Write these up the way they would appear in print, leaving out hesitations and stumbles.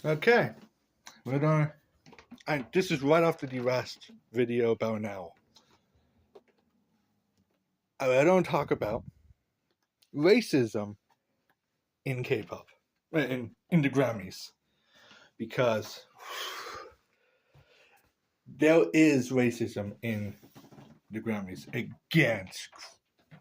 Okay, we're gonna. This is right after the last video about an owl. I don't talk about racism in K-pop, in the Grammys, because there is racism in the Grammys against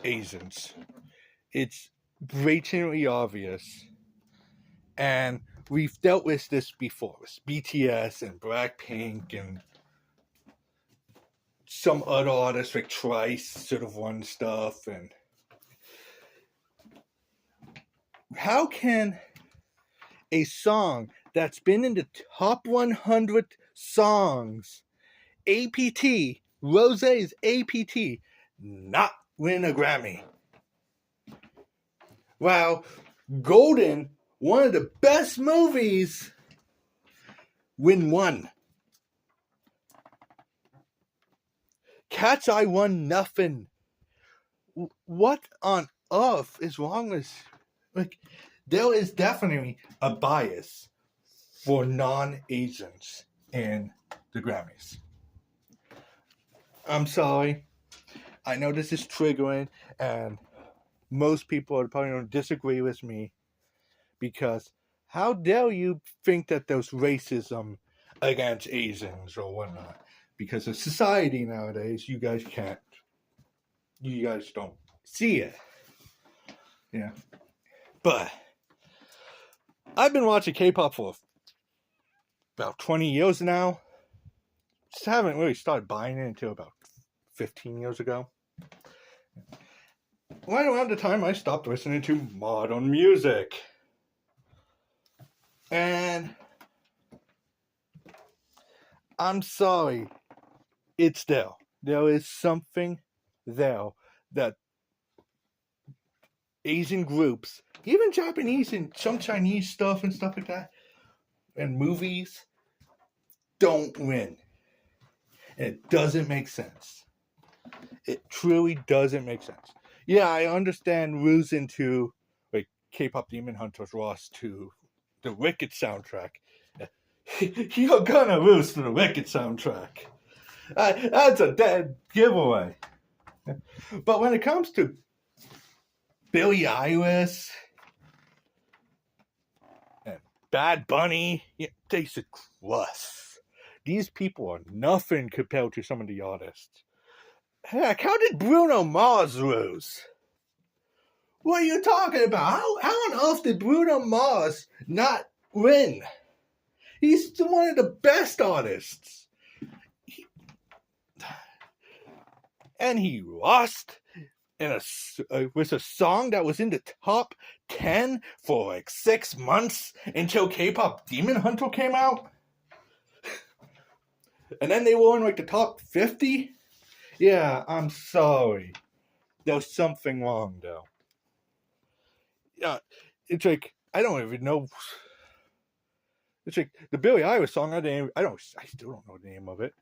Asians. It's blatantly obvious, and we've dealt with this before with BTS and Blackpink and some other artists like Trice sort of won stuff. And how can a song that's been in the top 100 songs, APT, Rosé's APT, not win a Grammy? Wow, Golden, one of the best movies, win one. Cat's Eye won nothing. What on earth is wrong with... there is definitely a bias for non-Asians in the Grammys. I'm sorry. I know this is triggering, and most people are probably going to disagree with me, because how dare you think that there's racism against Asians or whatnot? Because of society nowadays, you guys don't see it. Yeah. But I've been watching K-pop for about 20 years now. Just haven't really started buying it until about 15 years ago. Right around the time I stopped listening to modern music. And I'm sorry, it's there. There is something there that Asian groups, even Japanese and some Chinese stuff and stuff like that, and movies, don't win. And it doesn't make sense. It truly doesn't make sense. Yeah, I understand losing to, like, K-pop Demon Hunters lost to the Wicked soundtrack. You're gonna lose to the Wicked soundtrack. That's a dead giveaway. But when it comes to Billie Eilish and Bad Bunny, Jason Russ, these people are nothing compared to some of the artists. Heck, how did Bruno Mars lose? What are you talking about? How on earth did Bruno Mars not win? He's one of the best artists. And he lost with a song that was in the top 10 for like 6 months until K-pop Demon Hunter came out. And then they were in like the top 50. Yeah, I'm sorry. There's something wrong though. Yeah, it's like, I don't even know. It's like the Billie Eilish song. I still don't know the name of it.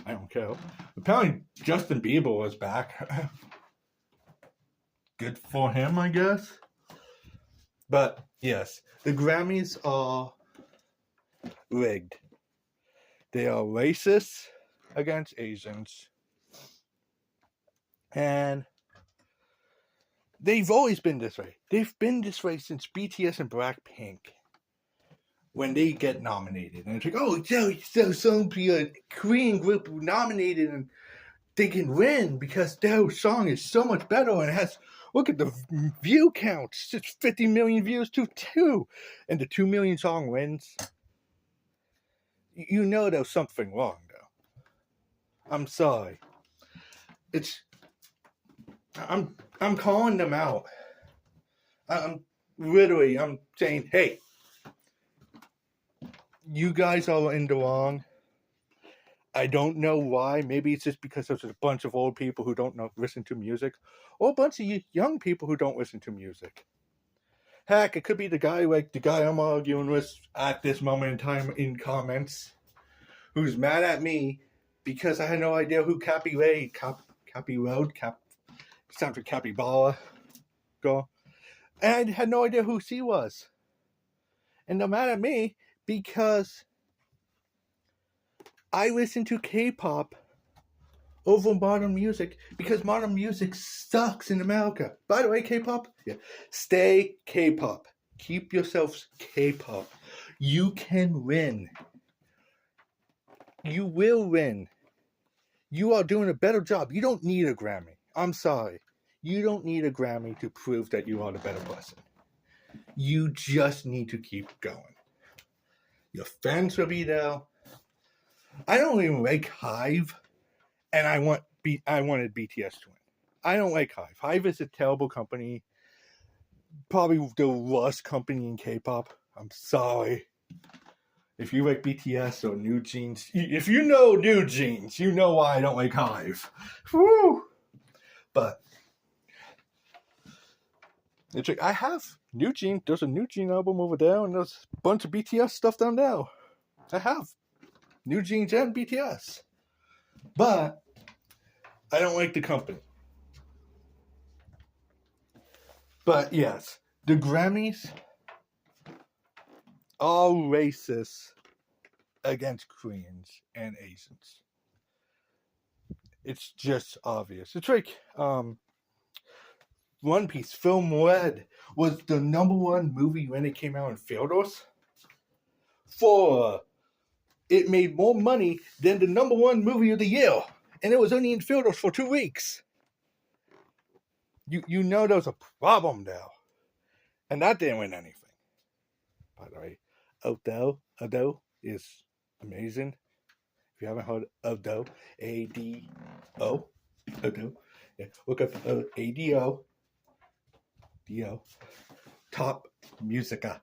I don't care. Apparently, Justin Bieber was back. Good for him, I guess. But yes, the Grammys are rigged. They are racist against Asians, and they've always been this way. They've been this way since BTS and Blackpink. When they get nominated, and it's like, oh, so some Korean group nominated and they can win because their song is so much better and it has, look at the view counts, it's 50 million views to 2, and the 2 million song wins. You know there's something wrong though. I'm sorry. I'm calling them out. I'm saying, hey, you guys are in the wrong. I don't know why. Maybe it's just because there's a bunch of old people who don't listen to music, or a bunch of young people who don't listen to music. Heck, it could be the guy I'm arguing with at this moment in time in comments, who's mad at me because I had no idea who Cappy Road, sounds like Capybara, girl, and I had no idea who she was. And they're mad at me because I listen to K-pop over modern music because modern music sucks in America. By the way, K-pop, yeah, stay K-pop. Keep yourselves K-pop. You can win. You will win. You are doing a better job. You don't need a Grammy. I'm sorry. You don't need a Grammy to prove that you are the better person. You just need to keep going. Your fans will be there. I don't even like Hive, and I wanted BTS to win. I don't like Hive. Hive is a terrible company. Probably the worst company in K-pop. I'm sorry. If you like BTS or New Jeans, if you know New Jeans, you know why I don't like Hive. Woo! But it's like I have New Jeans. There's a New Jeans album over there, and there's a bunch of BTS stuff down there. I have New Jeans and BTS, but I don't like the company. But yes, the Grammys are racist against Koreans and Asians. It's just obvious. It's like One Piece Film Red was the #1 movie when it came out in theaters. It made more money than the #1 movie of the year, and it was only in theaters for 2 weeks. You know there's a problem there, and that didn't win anything. By the way, Ado is amazing. If you haven't heard Ado, A-D-O, Ado, yeah, look up A-D-O, D-O, top musica.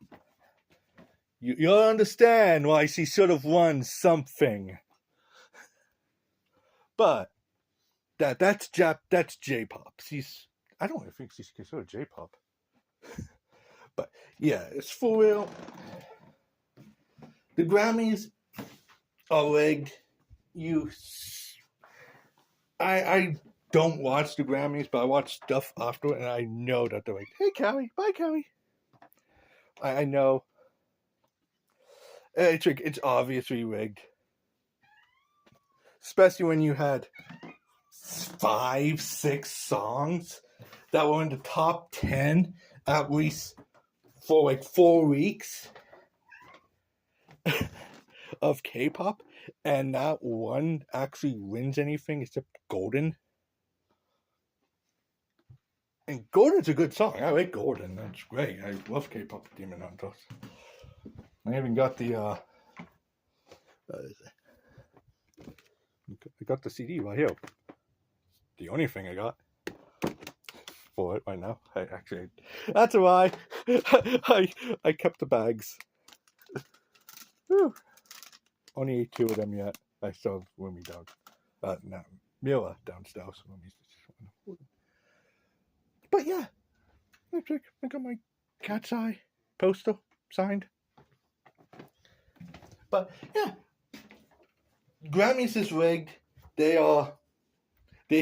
You'll understand why she should have won something. But that's J-pop. I don't think she's considered J-pop. But yeah, it's for real. The Grammys are rigged. I don't watch the Grammys, but I watch stuff after it, and I know that they're like, "Hey, Callie, bye, Callie." I know. It's obviously rigged, especially when you had 5, 6 songs that were in the top 10 at least for like 4 weeks of K-pop, and not one actually wins anything except Golden. And Golden's a good song. I like Golden. That's great. I love K-pop Demon Hunters. I even got the I got the CD right here. The only thing I got for it right now. That's why I kept the bags. Whew. Only ate 2 of them yet. I still have Rumi dog. No, Mila downstairs. But yeah, I got my Cat's Eye poster signed. But yeah, Grammys is rigged. They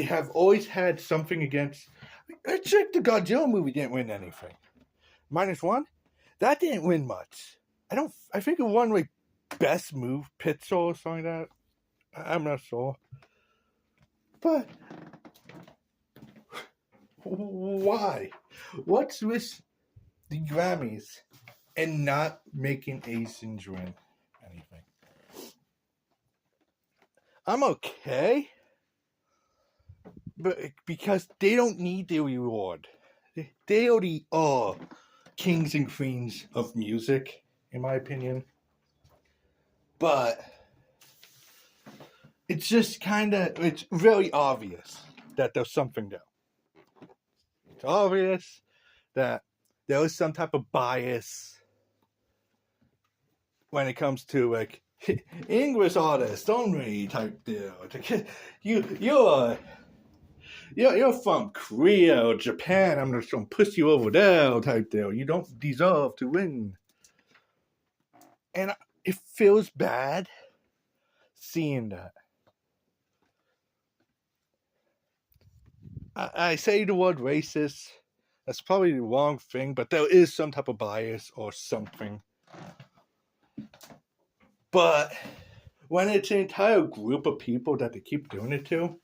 have always had something against. It's like the Godzilla movie didn't win anything. -1, that didn't win much. I think it won like best move picture or something like that. I'm not sure. But why? What's with the Grammys and not making Asians win anything? I'm okay, but because they don't need the reward. They already are kings and queens of music, in my opinion. But it's just it's very obvious that there's something there. It's obvious that there is some type of bias when it comes to like English artists only type deal. You're from Korea or Japan. I'm just gonna push you over there type deal. You don't deserve to win. And it feels bad seeing that. I say the word racist. That's probably the wrong thing, but there is some type of bias or something. But when it's an entire group of people that they keep doing it to,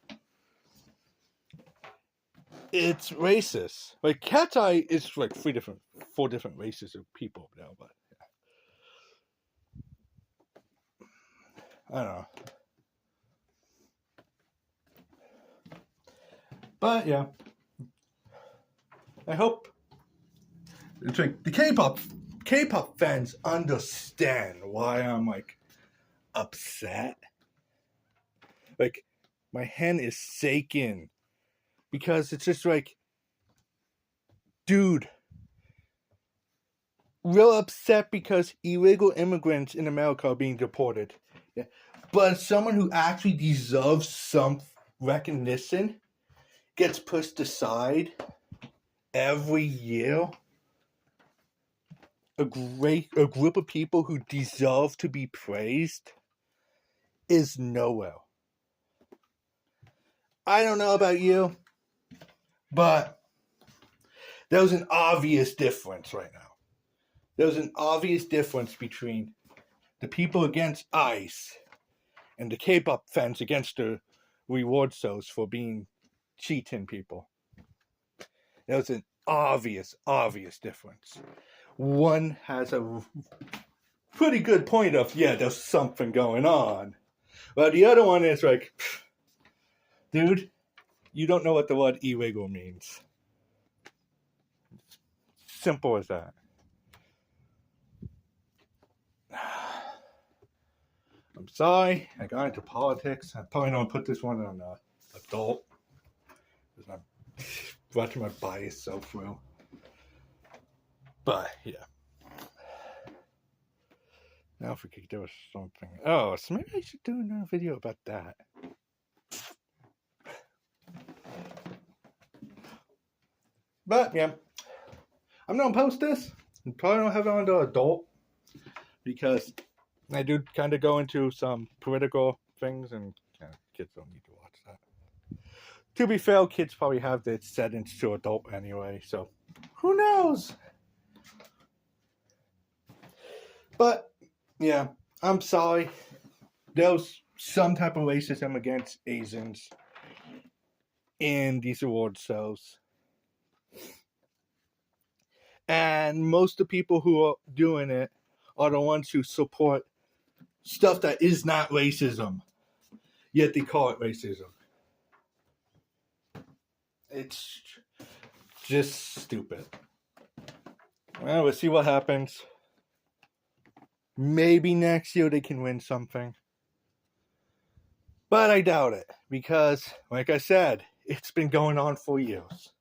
it's racist. Like Cat's Eye is like 4 different races of people now, but I don't know. But yeah, I hope it's like the K-pop fans understand why I'm like upset. Like my hand is shaking because it's just like, dude, real upset because illegal immigrants in America are being deported. Yeah. But someone who actually deserves some recognition gets pushed aside every year. A group of people who deserve to be praised is nowhere. I don't know about you, but there's an obvious difference right now. There's an obvious difference between the people against ICE and the K-pop fans against the reward shows for being cheating people. There's an obvious difference. One has a pretty good point of, yeah, there's something going on. But the other one is like, dude, you don't know what the word illegal means. Simple as that. I'm sorry, I got into politics. I probably don't put this one on adult. Because I'm watching my bias so through. But, yeah. Now if we could do something. Oh, so maybe I should do another video about that. But, yeah. I'm going to post this. I probably don't have it on the adult. Because I do kind of go into some political things, and kids don't need to watch that. To be fair, kids probably have the settings to adult anyway, so who knows? But, yeah, I'm sorry. There's some type of racism against Asians in these award shows. And most of the people who are doing it are the ones who support stuff that is not racism, yet they call it racism. It's just stupid. Well, we'll see what happens. Maybe next year they can win something. But I doubt it, because, like I said, it's been going on for years.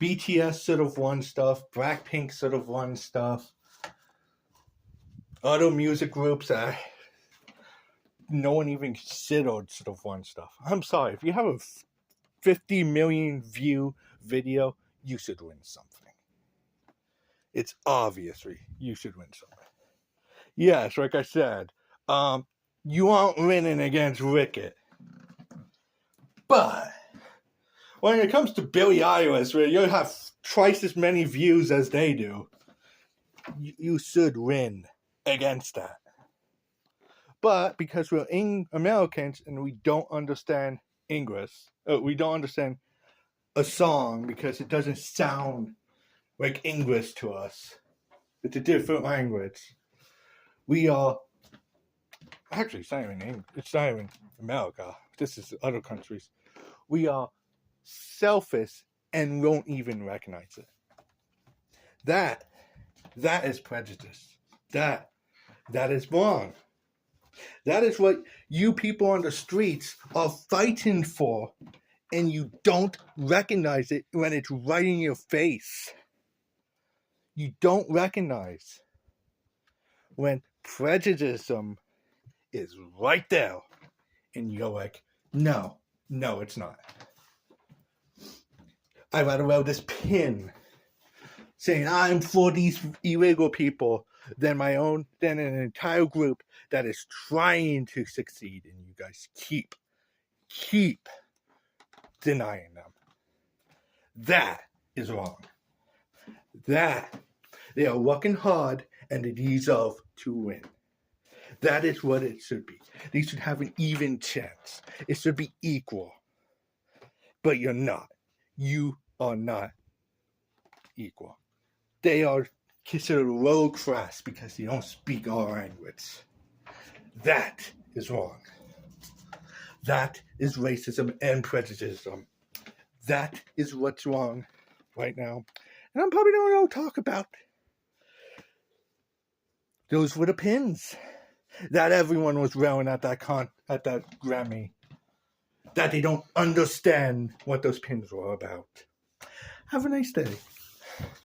BTS should have won stuff. Blackpink should have won stuff. Other music groups that no one even considered should have won stuff. I'm sorry, if you have a 50 million view video, you should win something. It's obviously you should win something. Yes, like I said, you aren't winning against Wicked. But when it comes to Billie Eilish, where you have twice as many views as they do, you should win against that. But because we're Americans and we don't understand English, we don't understand a song because it doesn't sound like English to us. It's a different language. We are actually it's not even America. This is other countries. We are selfish and won't even recognize it. That is prejudice. That is wrong. That is what you people on the streets are fighting for, and you don't recognize it when it's right in your face. You don't recognize when prejudice is right there, and you're like, no, it's not. I'd rather wear this pin saying I'm for these illegal people than an entire group that is trying to succeed, and you guys keep denying them. That is wrong. That they are working hard and they deserve to win. That is what it should be. They should have an even chance. It should be equal. But you're not. You are not equal. They are considered low class because they don't speak our language. That is wrong. That is racism and prejudice. That is what's wrong right now. And I'm probably not going to talk about those were the pins that everyone was wearing at that Grammy. That they don't understand what those pins were about. Have a nice day.